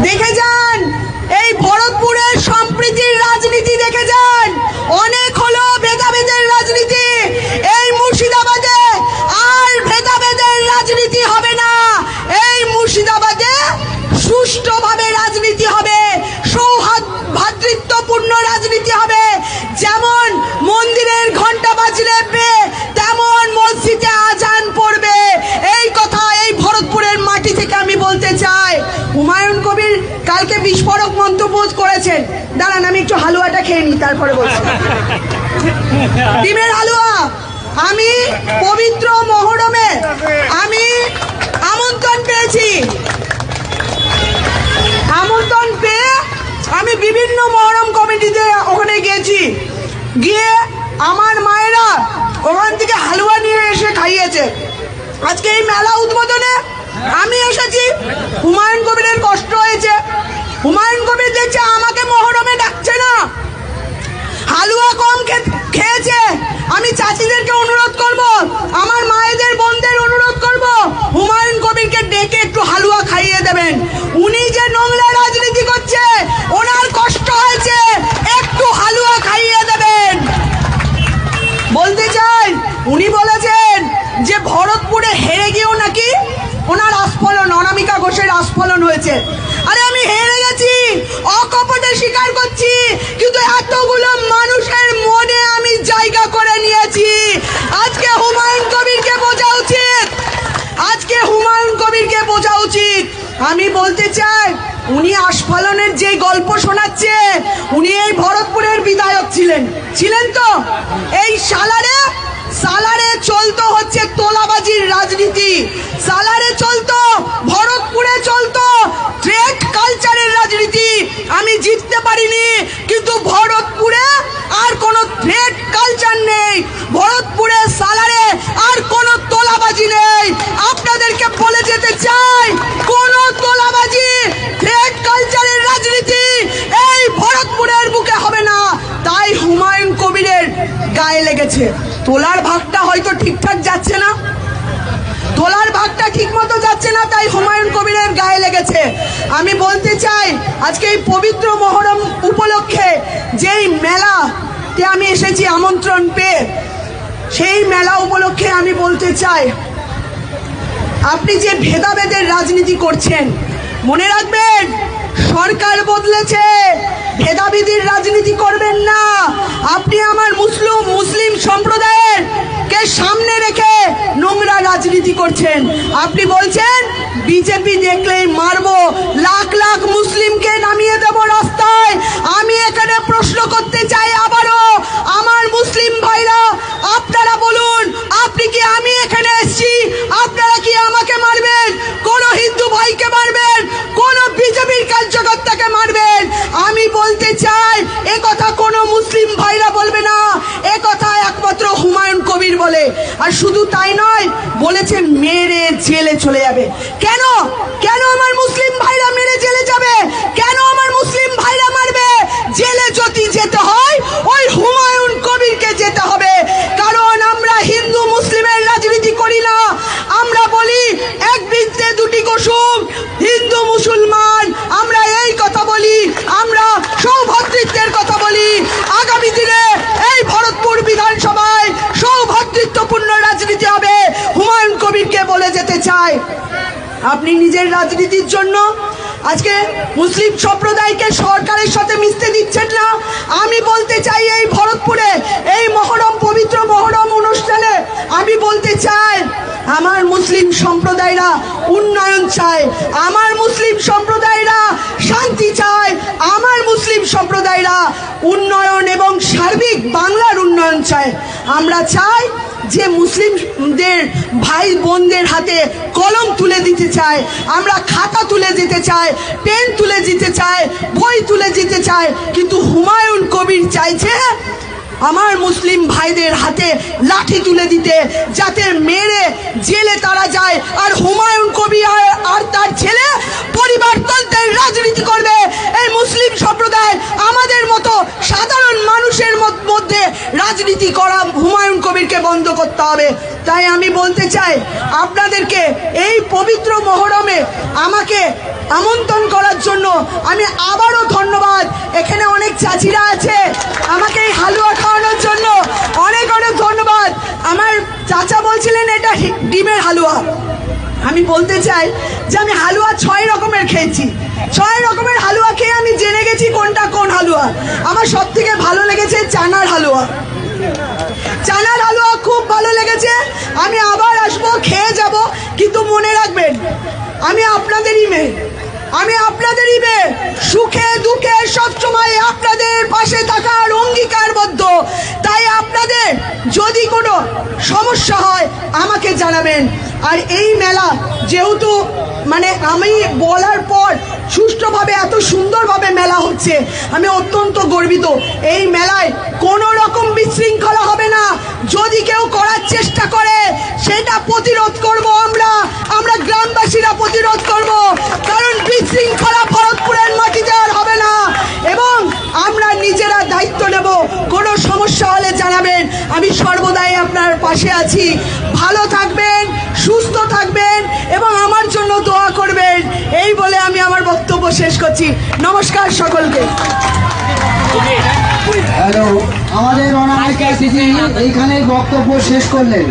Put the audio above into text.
দেখে যান এই ভরতপুরের সম্প্রীতির রাজনীতি, দেখে যান অনেক হলো ভেদাভেদের রাজনীতি। এই মুর্শিদাবাদে আর ভেদাভেদের রাজনীতি হবে না। এই মুর্শিদাবাদে সুষ্ঠুভাবে রাজনীতি হবে, ভ্রাতৃত্বপূর্ণ রাজনীতি হবে। যেমন মন্দিরের ঘন্টা বাজলে তেমন মসজিদে আজান পড়বে। এই কথা এই ভরতপুরের মাটি থেকে আমি বলতে চাই। হুমায়ুন কবির কালকে বিস্ফোরক মন্তব্য করেছেন। দাঁড়ান আমি একটু হালুয়াটা খেয়ে নিই, তারপরে বলছি। ডিমের হালুয়া। আমি পবিত্র মহরমে আমি আমন্ত্রণ পেয়েছি। আমন্ত্রণ পেয়ে আমি বিভিন্ন মহরম কমিটিতে ওখানে গিয়েছি। গিয়ে আমার মায়েরা ওখান থেকে হালুয়া নিয়ে এসে খাইয়েছে। আজকে এই মেলা উদ্বোধনে আমি এসেছি। হুমায়ুন কবিরের কষ্ট হয়েছে। হুমায়ুন কবির দেখছে আমাকে মহরমে ডাকছে না, হালুয়া কম খেয়েছে। আমি চাচিদেরকে অনুরোধ করব, আমার মায়েদের বোনদের অনুরোধ করব, হুমায়ুন কবিরকে ডেকে একটু হালুয়া খাইয়ে দেবেন। উনি যে নোংরা রাজনীতি করছে, ওনার কষ্ট হয়েছে, একটু হালুয়া খাইয়ে দেবেন। বলতে চাই উনি বলেছেন যে ভরতপুরে হেরে গিয়েও নাকি ওনার আস্ফলন, অনামিকা ঘোষের আস্ফলন হয়েছে। আরে আমি হেরে গেছি, অকপটে স্বীকার করছি, কিন্তু এতগুলো মানুষের মনে আমি জায়গা করে নিয়েছি। আজকে হুমায়ুন কবিরকে বোঝা উচিত, আজকে হুমায়ুন কবিরকে বোঝা উচিত। আমি বলতে চাই উনি আস্ফলনের যে গল্প শোনাচ্ছে, উনি এই ভরতপুরের বিধায়ক ছিলেন তো। এই সালারে চলতো হচ্ছে তোলাবাজির রাজনীতি, সালারে চলতো, ভরতপুরে চলতো ট্রেড কালচারের রাজনীতি। আমি জিততে পারিনি, কিন্তু ভরতপুরে আর কোনো ট্রেড কালচার নেই, ভরতপুরে সালারে আর কোনো তোলাবাজি নেই। আপনাদেরকে বলে যেতে চাই, কোনো তোলাবাজি ট্রেড কালচারের রাজনীতি এই ভরতপুরের বুকে হবে না। তাই হুমায়ুন কবিরের গায়ে লেগেছে। তোলার ভাগটা হয়তো ঠিকঠাক যাচ্ছে না, তোলার ভাগটা ঠিক মতো যাচ্ছে না, তাই হুমায়ুন কবিরের গায়ে লেগেছে। আমি বলতে চাই আজকে এই পবিত্র মহরম উপলক্ষে যেই মেলাতে আমি এসেছি আমন্ত্রণ পেয়ে, সেই মেলা উপলক্ষে আমি বলতে চাই আপনি যে ভেদাভেদের রাজনীতি করছেন, মনে রাখবেন সরকার বদলেছে, ভেদাভেদের রাজনীতি করবেন না। আপনি আমার মুসলিম সম্প্রদায়ের কে সামনে রেখে নোংরা রাজনীতি করছেন। আপনি বলছেন বিজেপি দেখলেই মারবো, লাখ লাখ মুসলিমকে নামিয়ে দেব রাস্তায়। আমি এখানে প্রশ্ন করতে চাই আবারও, আমার মুসলিম ভাইরা আপনারা বলুন, আপনি কি, আমি এখানে এসেছি, আপনারা কি আমাকে মারবেন? কোন হিন্দু ভাইকে মারবেন? কোন বিজেপির কার্যকর্তাকে মারবেন? আমি বলতে চাই এ কথা কোনো মুসলিম ভাইরা বলবে না, এ কথা একমাত্র হুমায়ুন কবির বলে। আর শুধু তাই নয়, বলেছে মেরে জেলে চলে যাবে। কেন কেন আমার মুসলিম ভাইরা মেরে জেলে যাবে? কেন আমার মুসলিম ভাইরা মারবে? জেলে যদি যেতে হয় ওই হুমায়ুন কবিরকে যেতে হবে। কারণ আমরা হিন্দু মুসলিমের রাজনীতি করি না। আমরা বলি এক বৃত্তে দুটি কুসুম, হিন্দু মুসলমান, আমরা এই কথা বলি, আমরা সৌভ্রাতৃত্বের কথা বলি। আগামী দিনে এই ভরতপুর বিধানসভায় সৌভ্রাতৃত্বপূর্ণ রাজনীতি হবে। হুমায়ুন কবিরকে বলে যেতে চাই, আপনি নিজের রাজনীতির জন্য আজকে মুসলিম সম্প্রদায়কে সরকারের সাথে মিশতে দিচ্ছেন না। আমি বলতে চাই এই ভরতপুরে এই মহরম, পবিত্র মহরম অনুষ্ঠানে আমি বলতে চাই আমার মুসলিম সম্প্রদায়রা উন্নয়ন চায়, আমার মুসলিম সম্প্রদায়রা শান্তি চায়, আমার মুসলিম সম্প্রদায়রা উন্নয়ন এবং সার্বিক বাংলার উন্নয়ন চায়। আমরা চাই যে মুসলিমদের ভাই বোনদের হাতে কলম তুলে দিতে চাই, আমরা খাতা তুলে দিতে চাই, পেন তুলে দিতে চাই, বই তুলে দিতে চাই, কিন্তু হুমায়ুন কবির চাইছে আমার মুসলিম ভাইদের হাতে লাঠি তুলে দিতে, যাতে মেরে জেলে তারা যায়। আর হুমায়ুন কবির আর তার ছেলে পরিবারতন্ত্রের রাজনীতি করবে। এই মুসলিম সম্প্রদায় আমাদের মতো সাধারণ মানুষের মধ্যে রাজনীতি করা হুমায়ুন কবিরকে বন্ধ করতে হবে। তাই আমি বলতে চাই আপনাদেরকে এই পবিত্র মহরমে আমাকে আমন্ত্রণ করার জন্য আমি আবারও ধন্যবাদ। এখানে অনেক চাচিরা আছে আমাকে এই হালুয়া খাওয়ানোর জন্য অনেক অনেক ধন্যবাদ। আমার চাচা বলছিলেন এটা ডিমের হালুয়া। আমি বলতে চাই যে আমি হালুয়া 6 রকমের খেয়েছি। 6 রকমের হালুয়া খেয়ে আমি জেনে গেছি কোনটা কোন হালুয়া। আমার সব থেকে ভালো লেগেছে চানার হালুয়া। চানার হালুয়া খুব ভালো লেগেছে। আমি আবার আসবো, খেয়ে যাব। কিন্তু মনে রাখবেন আমি আপনাদেরই মেয়ে, আমি আপনাদেরই মেয়ে। সুখে দুঃখে সবসময় আপনাদের পাশে থাকার অঙ্গীকারবদ্ধ। তাই আপনাদের যদি কোনো সমস্যা হয় আমাকে জানাবেন। আর এই মেলা যেহেতু মানে আমি বলার পর সুষ্ঠুভাবে এত সুন্দরভাবে মেলা হচ্ছে, আমি অত্যন্ত গর্বিত। এই মেলায় কোনো রকম বিশৃঙ্খলা হবে না। যদি কেউ করার চেষ্টা করে সেটা প্রতিরোধ করব আমরা গ্রামবাসীরা প্রতিরোধ করব। কারণ বিশৃঙ্খলা ভরতপুরের মাটিতে আর হবে না এবং আমরা নিজেরা দায়িত্ব নেব। কোনো সমস্যা হলে জানাবেন, আমি সর্বদাই আপনার পাশে আছি। ভালো থাকবেন, সুস্থ থাকবেন এবং আমার জন্য দোয়া করবেন। এই বলে আমি আমার বক্তব্য শেষ করছি। নমস্কার সকলকে। হ্যালো, আমাদের অনামিকা দিদি এইখানে বক্তব্য শেষ করলেন।